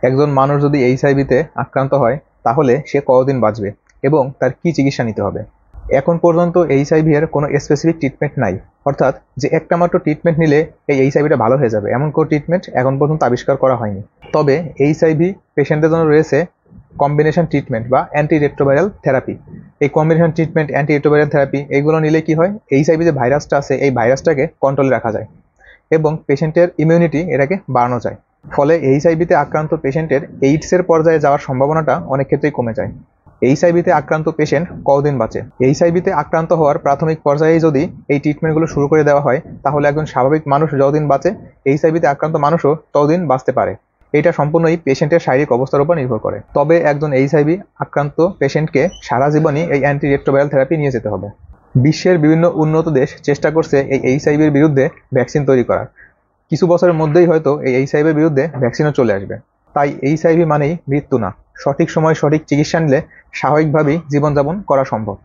একজন মানুষ যদি এইচআইভিতে আক্রান্ত হয় তাহলে সে কতদিন বাঁচবে এবং তার কি চিকিৎসা নিতে হবে? এখন পর্যন্ত এইচআইভি এর কোনো স্পেসিফিক ট্রিটমেন্ট নাই, অর্থাৎ যে একটা মাত্র ট্রিটমেন্ট নিলে এই এইচআইভিটা ভালো হয়ে যাবে এমন কোনো ট্রিটমেন্ট এখন পর্যন্ত আবিষ্কার করা হয়নি। তবে এইচআইভি পেশেন্টদের জন্য রয়েছে কম্বিনেশন ট্রিটমেন্ট বা অ্যান্টিরেট্রোভাইরাল থেরাপি। এই কম্বিনেশন ট্রিটমেন্ট, অ্যান্টিরেট্রোভাইরাল থেরাপি এগুলো নিলে কি হয়, এইচআইভি যে ভাইরাসটা আছে এই ভাইরাসটাকে কন্ট্রোলে রাখা যায় এবং পেশেন্টের ইমিউনিটি এটাকে বাড়ানো যায়। ফলে এইচআইভিতে আক্রান্ত পেশেন্টের এইডসের পর্যায়ে যাওয়ার সম্ভাবনাটা অনেক ক্ষেত্রেই কমে যায়। এইচআইভিতে আক্রান্ত পেশেন্ট কতদিন বাঁচে? এইচআইভিতে আক্রান্ত হওয়ার প্রাথমিক পর্যায়ে যদি এই ট্রিটমেন্টগুলো শুরু করে দেওয়া হয় তাহলে একজন স্বাভাবিক মানুষ যতদিন বাঁচে এইচআইভিতে আক্রান্ত মানুষও ততদিন বাঁচতে পারে। এটা সম্পূর্ণই পেশেন্টের শারীরিক অবস্থার উপর নির্ভর করে। তবে একজন এইচআইভি আক্রান্ত পেশেন্টকে সারা জীবনই এই অ্যান্টিরেট্রোভাইরাল থেরাপি নিয়ে যেতে হবে। বিশ্বের বিভিন্ন উন্নত দেশ চেষ্টা করছে এই এইচআইভির বিরুদ্ধে ভ্যাকসিন তৈরি করার। কিছু বছরের মধ্যেই হয়তো এই এইচআইভির বিরুদ্ধে ভ্যাকসিনও চলে আসবে। তাই এইচআইভি মানেই মৃত্যু না, সঠিক সময়ে সঠিক চিকিৎসা নিলে স্বাভাবিকভাবেই জীবনযাপন করা সম্ভব।